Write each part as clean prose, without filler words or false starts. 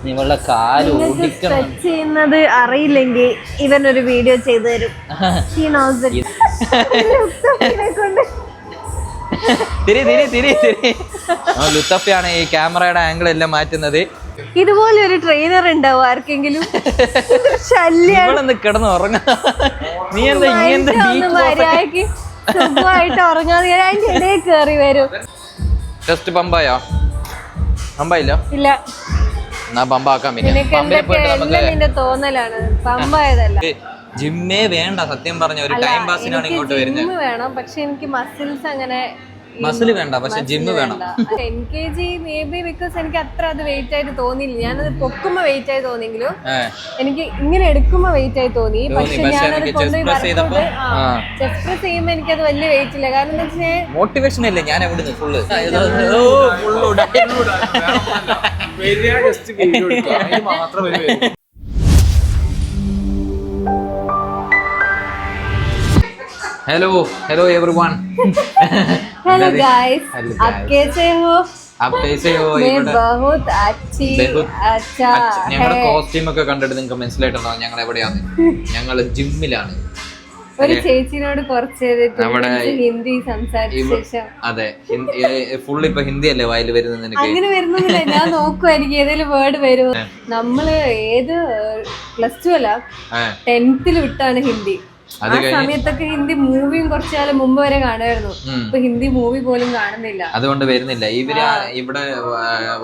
നിങ്ങളുടെ കാല് ഓടിക്കണം ചെയ്യുന്നത് അറിയില്ലെങ്കിൽ ഇവനൊരു വീഡിയോ ചെയ്തു തരും. ലുത്തഫയാണ് ഈ ക്യാമറയുടെ ആംഗിൾ എല്ലാം മാറ്റുന്നത്. ഇതുപോലെ ഒരു ട്രെയിനർ ഉണ്ടാവും ആർക്കെങ്കിലും? ശല്യം കിടന്ന് ഉറങ്ങാ. നീ എന്താ മര്യാദക്ക് സുഖമായിട്ട് ഉറങ്ങാതെ അതിന്റെ ഇടയിൽ കയറി വരും. ടെസ്റ്റ് പമ്പായോ? പമ്പായില്ല. ഇല്ല, എന്നാ പമ്പാക്കാൻ നിന്റെ തോന്നലാണ്, പമ്പായതല്ല. ജിമ്മേ വേണ്ട സത്യം പറഞ്ഞ, ഒരു ടൈം പാസിനാണ് ഇങ്ങോട്ട് വരുന്നത്. വേണം, പക്ഷെ എനിക്ക് മസിൽസ് അങ്ങനെ മസിൽ വേണ്ട, പക്ഷെ ജിമ്മ് വേണം. 10 kg മേ ബി ബിക്കോസ് എനിക്ക് അത്ര അത് വെയിറ്റ് ആയിട്ട് തോന്നിയില്ല. ഞാനത് പൊക്കുമ്പോ വെയിറ്റ് ആയി തോന്നിയെങ്കിലും എനിക്ക് ഇങ്ങനെ എടുക്കുമ്പോ വെയിറ്റ് ആയി തോന്നി. പക്ഷെ ഞാനത് കൊണ്ടുപോയി ചെസ്റ്റ് പ്രസ് ചെയ്യുമ്പോ എനിക്കത് വലിയ വെയിറ്റ് ഇല്ല. കാരണം എന്താ വെച്ചാൽ മോട്ടിവേഷൻ അല്ലേ ഞാൻ എവിടുന്ന് full hello hello everyone. Hello guys, आप कैसे हो? आप कैसे हो? मैं बहुत अच्छी अच्छा ഞങ്ങളുടെ കോസ്റ്റ്യൂം ഒക്കെ കണ്ടിട്ട് നിങ്ങൾക്ക് മനസ്സിലായിട്ടുണ്ടോ ഞങ്ങൾ എവിടെയാണ്? ഞങ്ങൾ ജിമ്മിലാണ്. ഒരു ചേച്ചിനോട് കുറച്ച് ഹിന്ദി സംസാരിച്ച ശേഷം അതെ ഫുൾ ഇപ്പൊ ഹിന്ദി അല്ലേ വായിൽ വരുന്നത്? നിനക്ക് അങ്ങനെ വരുന്നില്ല, ഞാൻ നോക്കുവാ എനിക്ക് ഏതെങ്കിലും വേർഡ് വരും. നമ്മള് ഏത് +2 അല്ല 10th വിട്ടാണ് ഹിന്ദി. ആ സമയത്തൊക്കെ ഹിന്ദി മൂവിയും കുറച്ചുകാലം മുമ്പ് വരെ കാണുമായിരുന്നു. ഇപ്പൊ ഹിന്ദി മൂവി പോലും കാണുന്നില്ല, അതുകൊണ്ട് വരുന്നില്ല. ഇവര് ഇവിടെ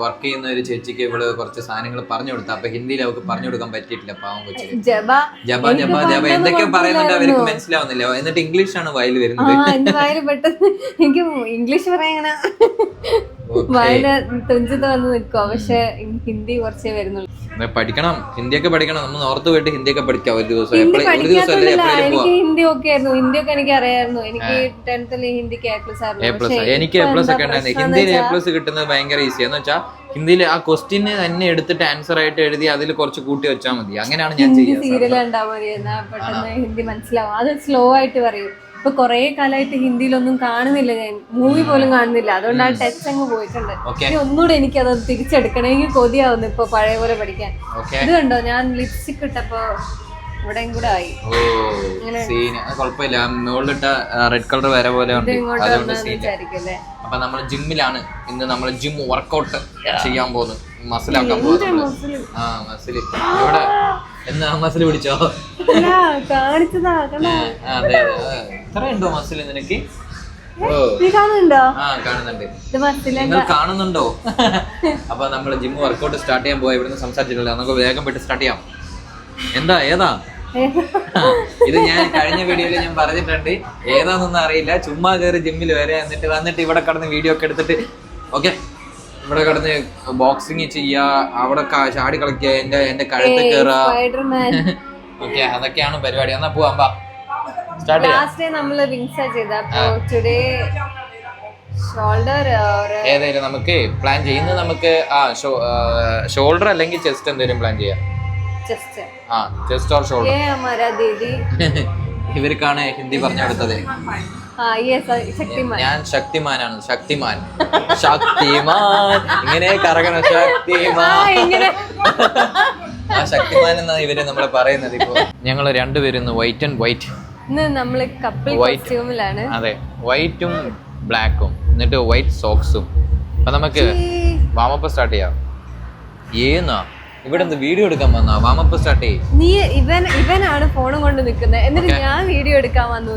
വർക്ക് ചെയ്യുന്ന ഒരു ചേച്ചിക്ക് ഇവള് കുറച്ച് സാധനങ്ങൾ പറഞ്ഞു കൊടുത്ത, അപ്പൊ ഹിന്ദിയിൽ അവർക്ക് പറഞ്ഞു കൊടുക്കാൻ പറ്റിയിട്ടില്ല. പാവം കൊച്ചു ജബ ജബ ജബ എന്തൊക്കെ പറയുന്നുണ്ട് അവർക്ക് മനസ്സിലാവുന്നില്ല. എന്നിട്ട് ഇംഗ്ലീഷാണ് വായിൽ വരുന്നത്. എന്റെ വായിൽ പെട്ടെന്ന് എനിക്ക് ഇംഗ്ലീഷ് പറയാങ്ങനെ വായില് തുഞ്ചത്ത് വന്ന് നിൽക്കുക. പക്ഷെ ഹിന്ദി കുറച്ചേ വരുന്നുള്ളൂ. പഠിക്കണം, ഹിന്ദിയൊക്കെ പഠിക്കണം. നമ്മൾ ഓർത്ത് പോയിട്ട് ഹിന്ദിയൊക്കെ പഠിക്കാം ഒരു ദിവസം. എനിക്ക് ഹിന്ദി ഒക്കെ ആയിരുന്നു, ഹിന്ദിയൊക്കെ എനിക്ക് അറിയായിരുന്നു. എനിക്ക് 10th ഹിന്ദിക്ക് A+ ആയിരുന്നു. എനിക്ക് A+ ഒക്കെ ഉണ്ടായിരുന്നു. ഹിന്ദിയിൽ A+ കിട്ടുന്നത് ഭയങ്കര ഈസി. എന്ന് വെച്ചാൽ ഹിന്ദിയിൽ ആ ക്വസ്റ്റ്യന് തന്നെ എടുത്തിട്ട് ആൻസർ ആയിട്ട് എഴുതി അതിൽ കുറച്ച് കൂട്ടി വെച്ചാൽ മതി. അങ്ങനെയാണ് ഞാൻ ചെയ്യുന്നത്. സീരിയൽ ഉണ്ടാവും പെട്ടെന്ന് ഹിന്ദി മനസ്സിലാവും. അത് സ്ലോ ആയിട്ട് പറയും. ഇപ്പൊ കൊറേ കാലമായിട്ട് ഹിന്ദിയിലൊന്നും കാണുന്നില്ല, ഞാൻ മൂവി പോലും കാണുന്നില്ല. അതുകൊണ്ട് ആ ടച്ച് അങ്ങ് പോയിട്ടുണ്ട്. ഇനി ഒന്നുകൂടെ എനിക്ക് അത് തിരിച്ചെടുക്കണം. എനിക്ക് കൊതിയാവുന്നു ഇപ്പൊ പഴയ പോലെ പഠിക്കാൻ. ഇത് കണ്ടോ, ഞാൻ ലിപ്സ്റ്റിക് ഇട്ടപ്പോ ഇവിടെയും കൂടെ ആയി. കുഴപ്പമില്ല, മുകളിലിട്ട റെഡ് കളർ വരെ പോലെ ഉണ്ട്. അപ്പൊ നമ്മൾ ജിമ്മിലാണ് ഇന്ന്. നമ്മൾ ജിം വർക്കൗട്ട് ചെയ്യാൻ പോകുന്നു, മസിലാക്കാൻ പോകുന്നു. ആ മസിൽ ഇവിടെ എന്നാ മസിൽ പിടിച്ചോ? കാണിച്ചതാ. അതെ ഇത്രയുണ്ടോ മസിൽ നിനക്ക്? കാണുന്നുണ്ടോ? കാണുന്നുണ്ട്. നിങ്ങൾ കാണുന്നുണ്ടോ? അപ്പൊ നമ്മള് ജിം വർക്കൗട്ട് സ്റ്റാർട്ട് ചെയ്യാൻ പോയാ. ഇവിടുന്ന് സംസാരിച്ചിട്ടില്ല, നമുക്ക് വേഗം പെട്ട് സ്റ്റാർട്ട് ചെയ്യാം. എന്താ ഏതാ ഇത്? ഞാൻ കഴിഞ്ഞ വീഡിയോയിൽ ഞാൻ പറഞ്ഞിട്ടുണ്ട്, ഏതാന്നൊന്നും അറിയില്ല. ചുമ്മാ കയറി ജിമ്മിൽ വരെ വന്നിട്ട് ഇവിടെ കടന്ന് വീഡിയോ ഒക്കെ എടുത്തിട്ട് ഓക്കെ ഇവിടെ കടന്ന് ബോക്സിങ് ചെയ്യാ, അവിടെ ചാടി കളിക്കുക, എന്റെ കഴുത്ത് കയറാ. ഓക്കെ അതൊക്കെയാണ് പരിപാടി. എന്നാ പോവാം, സ്റ്റാർട്ട് ഏതായാലും നമുക്ക് പ്ലാൻ ചെയ്യുന്നത് നമുക്ക് ഷോൾഡർ അല്ലെങ്കിൽ ചെസ്റ്റ് എന്തെങ്കിലും പ്ലാൻ ചെയ്യാം. Chest or shoulder. ഇവർക്കാണ് ഹിന്ദി പറഞ്ഞു കൊടുത്തത്. ഞാൻ ശക്തിമാനാണ്. ശക്തിമാൻ ഇങ്ങനെ കറങ്ങണം. ആ ശക്തിമാൻ എന്നാണ് ഇവര് നമ്മളെ പറയുന്നത്. ഇപ്പൊ ഞങ്ങള് രണ്ടുപേരും വൈറ്റ് ആൻഡ് വൈറ്റ്. അതെ, വൈറ്റും ബ്ലാക്കും, എന്നിട്ട് വൈറ്റ് സോക്സും. അപ്പൊ നമുക്ക് വാമപ്പ് സ്റ്റാർട്ട് ചെയ്യാം. ഏന്നാ ഇവിടെ വീഡിയോ എടുക്കാൻ വന്നാ? വാമപ്പ് സ്റ്റാർട്ട് ചെയ്യും. നീ ഇവനാണ് ഫോണും കൊണ്ട് നിൽക്കുന്നത്, എന്നിട്ട് ഞാൻ വീഡിയോ എടുക്കാൻ വന്നു.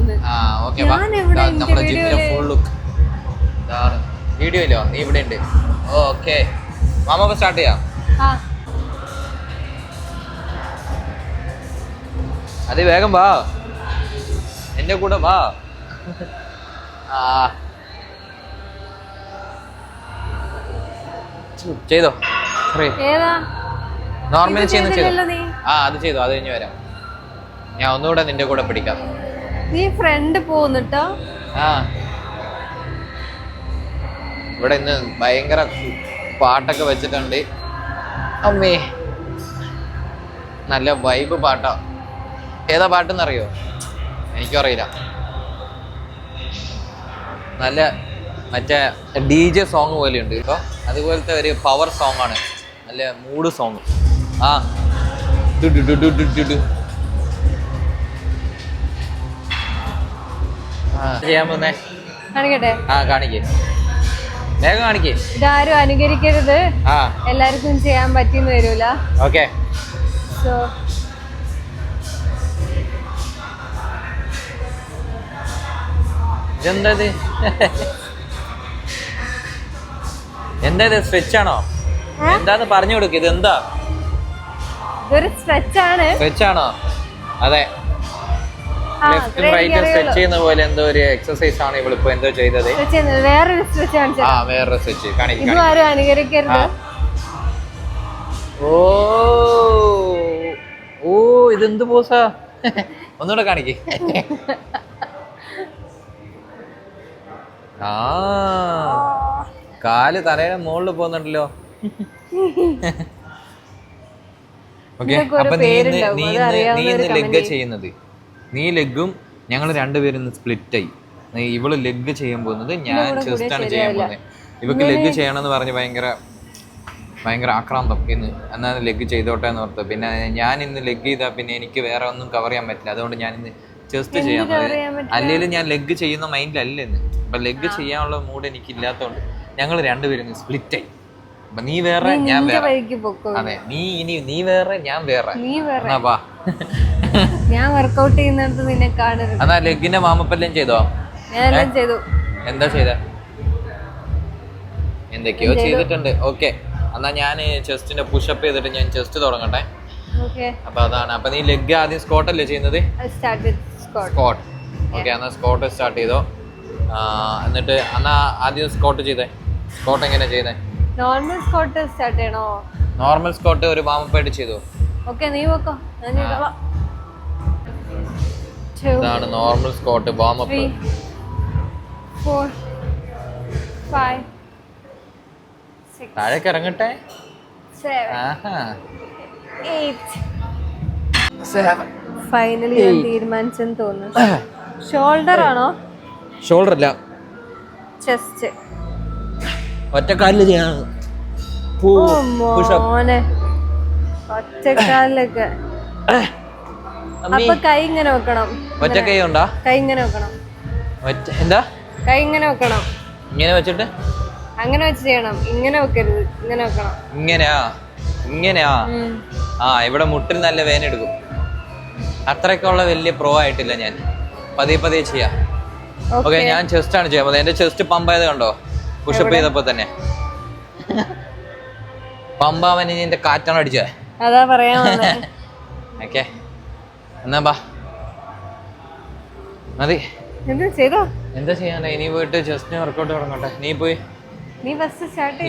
വീഡിയോ ഇല്ലോ, നീ ഇവിടെ ഉണ്ട്. ഓക്കെ വാമപ്പ് സ്റ്റാർട്ട് ചെയ്യാം. അത് വേഗം വാ, എന്റെ കൂടെ വാ. ചെയ്തോ? നോർമലി ചെയ്യുന്ന ചെയ്തോ? അത് ചെയ്തോ, അത് കഴിഞ്ഞ് വരാം. ഞാൻ ഒന്നുകൂടെ നിന്റെ കൂടെ പിടിക്കാം. നീ ഫ്രണ്ട് പോന്നിട്ടോ? ഇവിടെ ഇന്ന് ഭയങ്കര പാട്ടൊക്കെ വെച്ചിട്ടുണ്ട്. അമ്മേ നല്ല വൈബ് പാട്ടാ. ഏതാ പാട്ടെന്നറിയോ? എനിക്കും അറിയില്ല. നല്ല മറ്റേ DJ സോങ് പോലെയുണ്ട്. ഇപ്പോൾ അതുപോലത്തെ ഒരു പവർ സോങ് ആണ്. അല്ല മൂഡ് സോങ്. ആ ചെയ്യാൻ പോന്നേ. കാണിക്കട്ടെ? ആ കാണിക്കേ, വേഗം കാണിക്കേ. ഇതാരും അനുകരിക്കരുത്, എല്ലാവർക്കും ചെയ്യാൻ പറ്റിയെന്ന് വരൂല. ഓക്കെ. സോ ഇതെന്താ എന്താ സ്ട്രെച്ച് ആണോ? എന്താന്ന് പറഞ്ഞു കൊടുക്ക. ഇത് എന്താ? ഇതൊരു സ്ട്രെച്ച് ആണ്. സ്ട്രെച്ച് ആണോ? അതെ, ലെഫ്റ്റും റൈറ്റും സ്ട്രെച്ച് ചെയ്യുന്ന പോലെ എന്തോ ഒരു എക്സസൈസ് ആണ് ഇവളിപ്പോ എന്തോ ചെയ്തത്. വേറൊരു സ്ട്രെച്ച് കാണിച്ചു. ആ വേറൊരു സ്ട്രെച്ച് കാണിക്കും. ഇതും ആരും അനുകരിക്കരുത്. ഓ ഓ ഇതെന്ത് പോസാ? ഒന്നുകൂടെ കാണിക്കേ. ആ കാല് തലയുടെ മുകളിൽ പോകുന്നുണ്ടല്ലോ. ഓക്കെ, അപ്പൊ നീ ഇന്ന് ലെഗ് ചെയ്യുന്നത്, നീ ലെഗും ഞങ്ങൾ രണ്ടുപേരും സ്പ്ലിറ്റ് ആയി. ഇവള് ലെഗ് ചെയ്യാൻ പോകുന്നത്, ഞാൻ ചെസ്റ്റ് ആണ് ചെയ്യാൻ പോകുന്നത്. ഇവക്ക് ലെഗ് ചെയ്യണമെന്ന് പറഞ്ഞ് ഭയങ്കര ആക്രാന്തം. ഇന്ന് എന്നാൽ ലെഗ് ചെയ്തോട്ടെ എന്ന് ഓർത്ത്. പിന്നെ ഞാൻ ഇന്ന് ലെഗ് ചെയ്താൽ പിന്നെ എനിക്ക് വേറെ ഒന്നും കവർ ചെയ്യാൻ പറ്റില്ല. അതുകൊണ്ട് ഞാൻ ഇന്ന് ചെസ്റ്റ് ചെയ്യാൻ പോകുന്നത്. അല്ലെങ്കിൽ ഞാൻ ലെഗ് ചെയ്യുന്ന മൈൻഡിലല്ല ഇന്ന്. അപ്പൊ ലെഗ് ചെയ്യാനുള്ള മൂഡ് എനിക്ക് ഇല്ലാത്തതുകൊണ്ട് ഞങ്ങൾ രണ്ടുപേരും സ്പ്ലിറ്റ് ആയി. അപ്പൊ നീ വേറെ ഞാൻ വേറെ. അതെ, നീ വേറെ ഞാൻ വേറെ. ഞാൻ വർക്കൗട്ട് ചെയ്യുന്നിടത്ത് നിന്നെ കാണരുത്. എന്നാ ലെഗിന്റെ വാമപ്പെല്ലാം ചെയ്തോ? ചെയ്തു. എന്താ ചെയ്ത? എന്തൊക്കെയോ ചെയ്തിട്ടുണ്ട്. ഓക്കെ, എന്നാ ഞാൻ ചെസ്റ്റിന്റെ പുഷപ്പ് ചെയ്തിട്ട് ഞാൻ ചെസ്റ്റ് തുടങ്ങട്ടെ. അപ്പൊ അതാണ്. അപ്പൊ നീ ലെഗ് ആദ്യം സ്ക്വാട്ട് അല്ലേ ചെയ്യുന്നത്? സ്ക്വാട്ട്. ഓക്കെ, എന്നാ സ്ക്വാട്ട് സ്റ്റാർട്ട് ചെയ്തോ. എന്നിട്ട് എന്നാ ആദ്യം സ്ക്വാട്ട് ചെയ്തേ. സ്ക്വാട്ട് എങ്ങനെ ചെയ്തേ? നോർമൽ സ്ക്വാട്ട് സ്റ്റാർട്ട് ചെയ്യണോ? നോർമൽ സ്ക്വാട്ട് ഒരു വാമപ്പ് ആയിട്ട് ചെയ്തോ. ഓക്കേ, നീ വെക്കോ. ഞാൻ ചെയ്തോളാം. ഇതാണ് നോർമൽ സ്ക്വാട്ട് വാമപ്പ്. 4 5 6 താഴേക്ക് ഇറങ്ങട്ടെ. 7 8 7 ഫൈനലി ഞാൻ തീരുമാനിച്ചെന്ന് തോന്നുന്നു. ഷോൾഡർ ആണോ? ഷോൾഡർ അല്ല, ചെസ്റ്റ്. ഒറ്റക്കാലില് ചെയ്യണം. ഒറ്റക്കാലിലൊക്കെ. അപ്പൊ കൈ ഇങ്ങനെ വെക്കണം. ഒറ്റ കൈ ഉണ്ടോ? കൈ ഇങ്ങനെ വെക്കണം. എന്താ? കൈ ഇങ്ങനെ വെക്കണം. ഇങ്ങനെ വെച്ചിട്ട് അങ്ങനെ വെച്ച് ചെയ്യണം. ഇങ്ങനെ വെക്കരുത്, ഇങ്ങനെ വെക്കണം. ഇങ്ങനെയാ. ആ ഇവിടെ മുട്ടിൽ നല്ല വേദന എടുക്കും. അത്രയ്ക്കുള്ള വലിയ പ്രോ ആയിട്ടില്ല ഞാൻ. പതിയെ ചെയ്യാം. ഓക്കെ, ഞാൻ ചെസ്റ്റ് ആണ് ചെയ്യാൻ പോകുന്നത്. എന്റെ ചെസ്റ്റ് പമ്പായത് കണ്ടോ? പുഷപ്പ് ചെയ്തപ്പോ തന്നെ പമ്പാവന് നിന്റെ കാറ്റാണ് അടിച്ചേ. അതാ പറയാ. ഓക്കെ, എന്നാ ബാ മതി. എന്താ ചെയ്യാനാ? ഇനി പോയിട്ട് ചെസ്റ്റിന് വർക്കൗട്ട് തുടങ്ങട്ടെ. നീ പോയി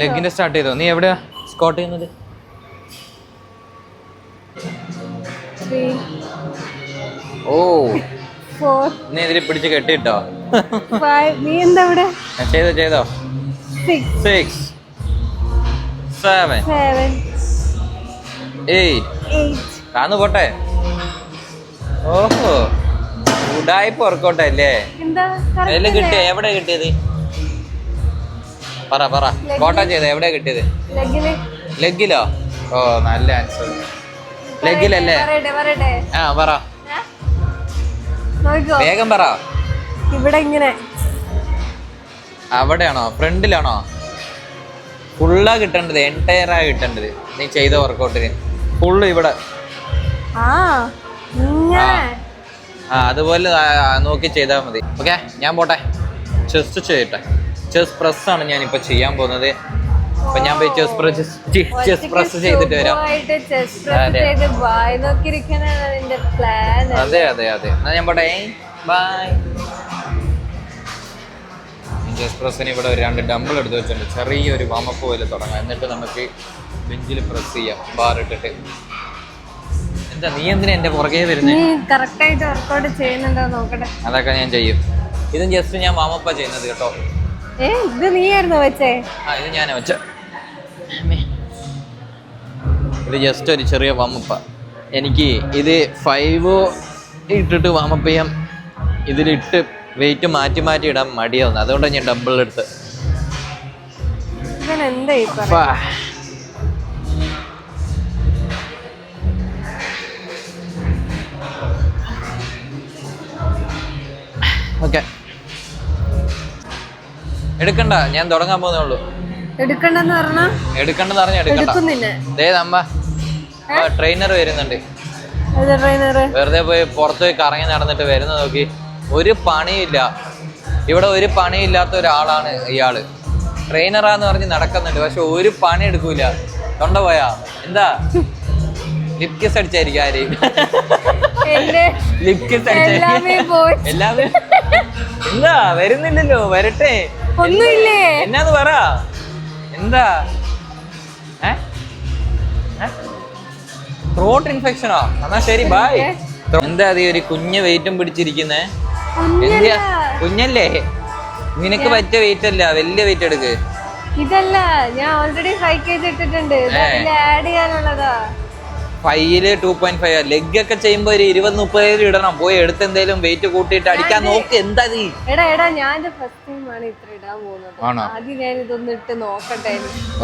ലെഗിന്റെ സ്റ്റാർട്ട് ചെയ്തോ. നീ എവിടെയാ സ്ക്വാട്ട് ചെയ്യുന്നത്? ഓ, നീ ഇതിൽ പിടിച്ച് കെട്ടിട്ടോ? ചെയ്തോ. 6 7 8 കാന്നു പോട്ടെ. ഓഹോ, ഉടായ്പ വർക്കൗട്ട് അല്ലേ? എല്ലാം കിട്ടിയ? എവിടെ കിട്ടിയത്? പറ കോട്ടം ചെയ്ത എവിടെ കിട്ടിയത്? ലെഗിലോ? ഓ, നല്ല ആൻസർ. ലെഗിലല്ലേ? ആ പറ, വേഗം പറ. ഇവിടെ ഇങ്ങനെ. അവിടെയാണോ? ഫ്രണ്ടിലാണോ? ഫുള്ളാ കിട്ടേണ്ടത്, എൻടയറാ കിട്ടേണ്ടത്. നീ ചെയ്ത വർക്കൗട്ടിന് ഫുള്ള് ഇവിടെ. അതുപോലെ നോക്കി ചെയ്താൽ മതി. ഓക്കെ, ഞാൻ പോട്ടെ. ചെസ്റ്റ് ചെയ്യട്ടെ. ചെസ്റ്റ് പ്രസ് ആണ് ഞാനിപ്പോ ചെയ്യാൻ പോകുന്നത്. അപ്പൊ ഞാൻ പോയി ചെസ്റ്റ് പ്രസ് ചെയ്തിട്ട് വരാം. അതെ എന്നാ ഞാൻ പോട്ടെ. ബൈ. ചെസ്റ്റ് പ്രസ്സിന് ഇവിടെ 2 ഡംബിൾ എടുത്ത് വെച്ചിട്ടുണ്ട്. ചെറിയൊരു വാമപ്പ് പോലെ തുടങ്ങാം. എന്നിട്ട് നമുക്ക് ബെഞ്ചിൽ പ്രസ് ചെയ്യാം, ബാർ ഇട്ടിട്ട്. എന്താ നീ എന്തിനാ എന്റെ പുറകെ വരുന്നത്? അതൊക്കെ ഞാൻ ചെയ്യും. ഇതും ജസ്റ്റ് ഞാൻ വാമപ്പാ ചെയ്യുന്നത് കേട്ടോ. ഇത് നീയായിരുന്നോ വെച്ചേ? ഇത് ഞാനാ വെച്ച. ഇത് ജസ്റ്റ് ഒരു ചെറിയ വാമപ്പാ. എനിക്ക് ഇത് 5 ഇട്ടിട്ട് വാമപ്പ് ചെയ്യാം. ഇതിലിട്ട് വെയിറ്റ് മാറ്റി ഇടാൻ മടിയാവുന്നു. അതുകൊണ്ടാണ് ഞാൻ ഡബിൾ എടുത്ത്. ഓക്കെ എടുക്കണ്ട, ഞാൻ തുടങ്ങാൻ പോകുന്നേ ഉള്ളൂ. എടുക്കണ്ടെന്ന് പറഞ്ഞാ എടുക്കണ്ടെന്ന് പറഞ്ഞാൽ എടുക്കണ്ട. അമ്മ ട്രെയിനർ വരുന്നുണ്ട്. വെറുതെ പോയി പുറത്ത് പോയി കറങ്ങി നടന്നിട്ട് വരുന്ന നോക്കി. ഒരു പണിയില്ല ഇവിടെ, ഒരു പണിയില്ലാത്ത ഒരാളാണ് ഇയാള്. ട്രെയിനറാന്ന് പറഞ്ഞ് നടക്കുന്നുണ്ട്, പക്ഷെ ഒരു പണി എടുക്കൂല. തൊണ്ട പോയാ എന്താ ലിപ് കിസ് അടിച്ചായിരിക്കും ആരെയും. ലിപ് കിസ് അടിച്ചായിരിക്കും എല്ലാവരും. എന്താ വരുന്നില്ലല്ലോ, വരട്ടെ. ഒന്നുമില്ലേ എന്നാന്ന് പറ. എന്താ ത്രോട്ട് ഇൻഫെക്ഷനോ? എന്നാ ശരി ബൈ. എന്താ അത് ഒരു കുഞ്ഞ് വെയിറ്റും പിടിച്ചിരിക്കുന്നേ? എന്തിയാ കുഞ്ഞല്ലേ? നിനക്ക് പറ്റിയ വെയിറ്റ് അല്ല, വലിയ വെയിറ്റ് എടുക്ക്. ഇതല്ല, ഞാൻ ഓൾറെഡി 5 kg ഇട്ടിട്ടുണ്ട്. ആഡ് ചെയ്യാനുള്ളതാ. 5 2.5. ലെഗ് ഒക്കെ ചെയ്യുമ്പോ ഒരു 20-30 ഇടണം. പോയി എടുത്ത് എന്തേലും വെയിറ്റ് കൂട്ടിയിട്ട് അടിക്കാൻ നോക്ക്. എന്താ എടാ ഞാൻ ഫസ്റ്റ് ടൈം ആണ് ഇത്ര ഇടാൻ പോകുന്നത്. ആദ്യം ഞാൻ ഇതൊന്ന് ഇട്ട് നോക്കട്ടെ.